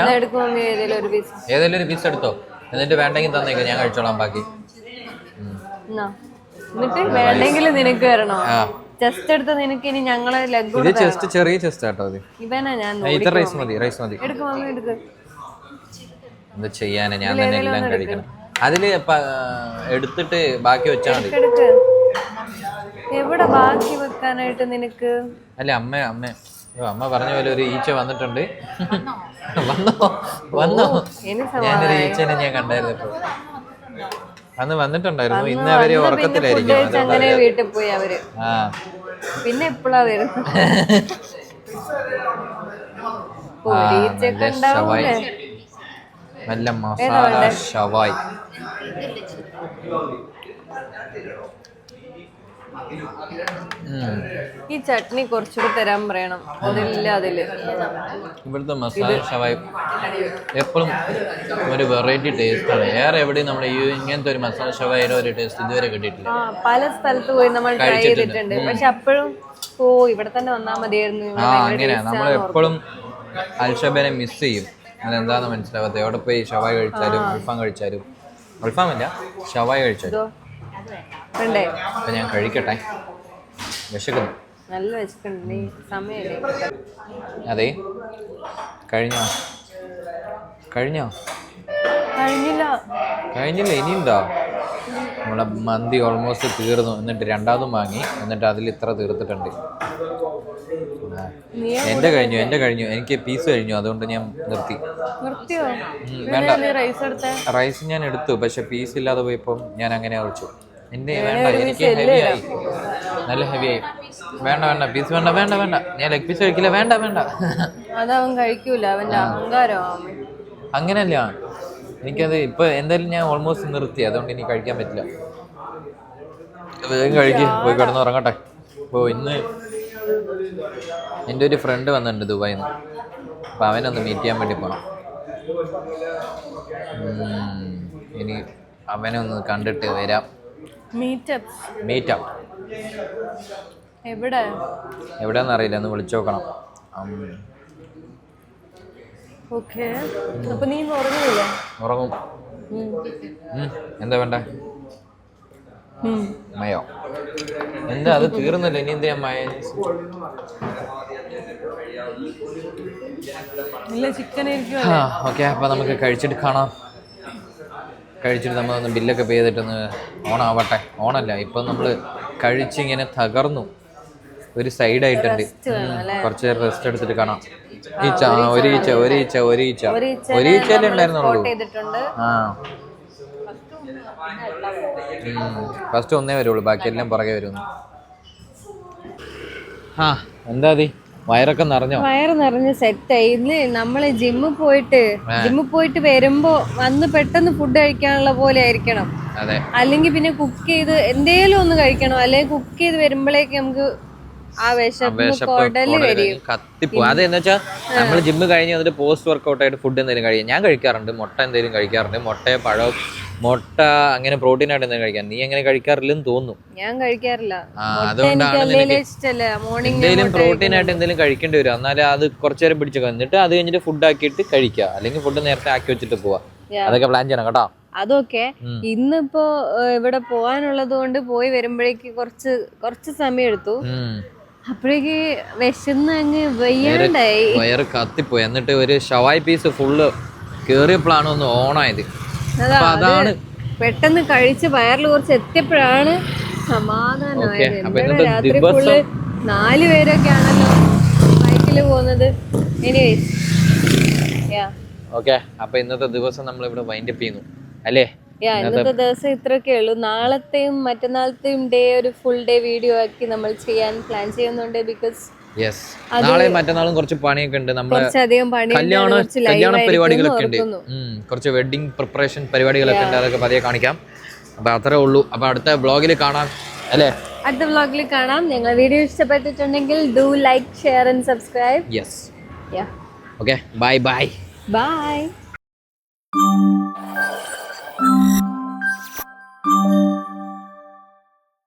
ഏതെങ്കിലും ഒരു പീസ് എടുത്തോ. എന്നിട്ട് വേണ്ടെങ്കിൽ തന്നേക്ക്, ഞാൻ കഴിച്ചോളാം ബാക്കി. എന്നിട്ട് വേണ്ടെങ്കിൽ നിനക്ക് വരണോ? ചെസ്റ്റ് എടുത്ത നിനക്ക് ഇനി ഞങ്ങളെ ലെഗ്. ഇത് ചെസ്റ്റ്, ചെറിയ ചെസ്റ്റ് കേട്ടോ. ഇവനാ ഞാൻ ഇത് റൈസ് മതി. എന്ത് ചെയ്യാനാ, ഞാൻ തന്നെ എല്ലാം കഴിക്കണം. അതില് എടുത്തിട്ട് ബാക്കി വെച്ചാൽ മതി. എവിടെ ബാക്കി വെക്കാനായിട്ട് നിനക്ക്? അല്ല അമ്മ പറഞ്ഞ പോലെ ഒരു ഈച്ച വന്നിട്ടുണ്ട്. വന്നോ ഞാനൊരു ഈച്ചനെ ഞാൻ കണ്ടായിരുന്നു. ഇപ്പൊ അന്ന് വന്നിട്ടുണ്ടായിരുന്നു. ഇന്ന് അവര് ഉറക്കത്തിലായിരിക്കും. അങ്ങനെ വീട്ടിൽ പോയി അവര്. പിന്നെ എപ്പോഴാ വരുന്നത്? നല്ല മസാല ഷവായി. ഈ ചട്നി കുറച്ചുകൂടി തരാൻ പറയണം. അതില്ല അതില്. ഇവിടുത്തെ മസാല ഷവായി എപ്പോഴും ഒരു വെറൈറ്റി ടേസ്റ്റ് ആണ്. വേറെ എവിടെയും നമ്മൾ ഈ ഇങ്ങനത്തെ ഒരു മസാല ഷവായിയുടെ ഒരു ടേസ്റ്റ് ഇതുവരെ കിട്ടിയിട്ടില്ല. പല സ്ഥലത്ത് പോയി നമ്മൾ ട്രൈ ചെയ്തിട്ടുണ്ട്. പക്ഷെ അപ്പോഴും ഇവിടെ തന്നെ വന്നാൽ മതിയായിരുന്നു. അങ്ങനെ നമ്മൾ എപ്പോഴും അൽഷബേനെ മിസ് ചെയ്യും. അതെന്താന്ന് മനസ്സിലാവാത്ത. എവിടെ പോയി ഷവായി കഴിച്ചാലും അൽഫാം കഴിച്ചാലും, അൽഫാമല്ല ഷവായി കഴിച്ചാലും. അപ്പൊ ഞാൻ കഴിക്കട്ടെ, വിശക്കുന്നു. നല്ല വിശക്കുന്നുണ്ട്. സമയമില്ലേ? അതെ, കഴിഞ്ഞില്ല. ഇനിയുണ്ടോ? നമ്മളെ മന്തി ഓൾമോസ്റ്റ് തീർന്നു. എന്നിട്ട് രണ്ടാമതും വാങ്ങി. എന്നിട്ട് അതിൽ ഇത്ര തീർത്തിട്ടുണ്ട്. എന്റെ കഴിഞ്ഞു. എനിക്ക് പീസ് കഴിഞ്ഞു. അതുകൊണ്ട് ഞാൻ നിർത്തി. വേണ്ട, റൈസ് ഞാൻ എടുത്തു. പക്ഷെ പീസ് ഇല്ലാതെ പോയപ്പോൾ ഞാൻ അങ്ങനെ വെച്ചു. എന്റെ വേണ്ട, എനിക്ക് ഹെവിയായി, നല്ല ഹെവിയായി. വേണ്ട പീസ് വേണ്ട. ഞാൻ ലെഗ് പീസ് കഴിക്കില്ല. വേണ്ട. അതവൻ കഴിക്കൂല, അവന്റെ അഹങ്കാരം. അങ്ങനെയല്ല, എനിക്കത് ഇപ്പൊ എന്തായാലും ഞാൻ ഓൾമോസ്റ്റ് നിർത്തി. അതുകൊണ്ട് എനിക്ക് കഴിക്കാൻ പറ്റില്ല. വേഗം കഴിക്കും, പോയി കിടന്ന് ഉറങ്ങട്ടെ. ഇപ്പോൾ ഇന്ന് എൻ്റെ ഒരു ഫ്രണ്ട് വന്നിട്ടുണ്ട് ദുബായിൽ നിന്ന്. അപ്പം അവനൊന്ന് മീറ്റ് ചെയ്യാൻ വേണ്ടി പോകണം. ഇനി അവനൊന്ന് കണ്ടിട്ട് വരാം. മീറ്റപ്പ് എവിടെയാന്ന് അറിയില്ല, ഒന്ന് വിളിച്ചു നോക്കണം. ഉറങ്ങും. എന്താ വേണ്ട? മയോ? എന്താ അത് തീർന്നല്ലോ, ഇനി എന്തിനാ മയോനൈസ്? ഓക്കെ, അപ്പൊ നമുക്ക് കഴിച്ചിട്ട് കാണാം. കഴിച്ചിട്ട് നമ്മളൊന്ന് ബില്ലൊക്കെ പേ ചെയ്തിട്ടൊന്ന് ഓണാവട്ടെ. ഓണല്ല, ഇപ്പൊ നമ്മള് കഴിച്ചിങ്ങനെ തകർന്നു. ഒരു സൈഡായിട്ടുണ്ട്. കുറച്ച് നേരം റെസ്റ്റ് എടുത്തിട്ട് കാണാം. ഒരീച്ചല്ലേ ഉണ്ടായിരുന്നുള്ളൂ. ഫസ്റ്റ് ഒന്നേ വരുള്ളൂ, ബാക്കിയെല്ലാം പുറകെ വരുന്നു. എന്താ വയറൊക്കെ നിറഞ്ഞോ? വയറ് നിറഞ്ഞ് സെറ്റായി. ഇന്ന് നമ്മള് ജിമ്മിൽ പോയിട്ട് വരുമ്പോ വന്ന് പെട്ടെന്ന് ഫുഡ് കഴിക്കാനുള്ള പോലെ ആയിരിക്കണം. അല്ലെങ്കിൽ പിന്നെ കുക്ക് ചെയ്ത് എന്തേലും ഒന്ന് കഴിക്കണം. അല്ലെങ്കിൽ കുക്ക് ചെയ്ത് വരുമ്പോഴേക്ക് നമുക്ക് ആ കത്തിപ്പോ. അതെന്ന് വെച്ചാൽ നമ്മൾ ജിമ്മ് കഴിഞ്ഞ് വന്നിട്ട് പോസ്റ്റ് വർക്കൗട്ട് ആയിട്ട് ഫുഡ് എന്തെങ്കിലും കഴിക്കാം. ഞാൻ കഴിക്കാറുണ്ട്, മുട്ട എന്തെങ്കിലും കഴിക്കാറുണ്ട്. മുട്ട അങ്ങനെ പ്രോട്ടീൻ ആയിട്ട് എന്തെങ്കിലും കഴിക്കാം. നീ അങ്ങനെ കഴിക്കാറില്ലെന്ന് തോന്നുന്നു. ഞാൻ കഴിക്കാറില്ല. അതുകൊണ്ടാണ് എന്തെങ്കിലും പ്രോട്ടീൻ ആയിട്ട് എന്തെങ്കിലും കഴിക്കേണ്ടി വരും. എന്നാലും അത് കുറച്ചു നേരം പിടിച്ചു വന്നിട്ട് അത് കഴിഞ്ഞിട്ട് ഫുഡ് ആക്കിയിട്ട് കഴിക്കുക. അല്ലെങ്കിൽ ഫുഡ് നേരത്തെ ആക്കി വെച്ചിട്ട് പോവാ. അതൊക്കെ പ്ലാൻ ചെയ്യണം കേട്ടോ. അതൊക്കെ ഇന്നിപ്പോ ഇവിടെ പോവാനുള്ളത് കൊണ്ട് പോയി വരുമ്പോഴേക്ക് കുറച്ച് സമയം എടുത്തു. അപ്പോഴേക്ക് വിശന്ന് അങ്ങ് വയ്യാണ്ടായി, വയറ് കത്തിപ്പോയി. എന്നിട്ട് ഒരു ഷവായി പീസ് ഫുള്ള് കേറിയപ്പോഴാണ് ഒന്ന് ഓണായത്. അപ്പൊ അതാണ് പെട്ടെന്ന് കഴിച്ച് വയറിൽ കുറച്ച് എത്തിയപ്പോഴാണ് സമാധാനമായത്. അപ്പൊ എന്താണ് ഇന്നത്തെ രാത്രി ഫുള്ള് 4 പേരൊക്കെ ആണല്ലോ ബൈക്കിൽ പോകുന്നത്. എനിവേസ് ഓക്കെ, അപ്പൊ ഇന്നത്തെ ദിവസം നമ്മൾ ഇവിടെ വൈൻഡപ്പ് ചെയ്യുന്നു അല്ലേ? ഇന്നത്തെ ദിവസം ഇത്രയൊക്കെ ഉള്ളൂ. നാളത്തെയും മറ്റന്നാളത്തെയും ഡേ ഒരു ഫുൾ ഡേ വീഡിയോ ആക്കി നമ്മൾ ചെയ്യാൻ പ്ലാൻ ചെയ്യുന്നുണ്ട്. ബിക്കോസ് നാളെ മറ്റന്നാളും കുറച്ച് പണിയൊക്കെ ഉണ്ട്. നമ്മള് കല്യാണ പരിപാടികളൊക്കെ ഉണ്ട്. കുറച്ച് വെഡിങ് പ്രിപ്പറേഷൻ പരിപാടികളൊക്കെ ഉണ്ട്. അതൊക്കെ പതിയെ കാണിക്കാം. അപ്പൊ അത്രേ ഉള്ളൂ. അപ്പൊ അടുത്ത വ്ളോഗിൽ കാണാം അല്ലേ? അടുത്ത വ്ളോഗിൽ കാണാം. ഞങ്ങൾ വീഡിയോ ഇഷ്ടപ്പെട്ടിട്ടുണ്ടെങ്കിൽ do like, share and subscribe. Okay, bye bye. Bye.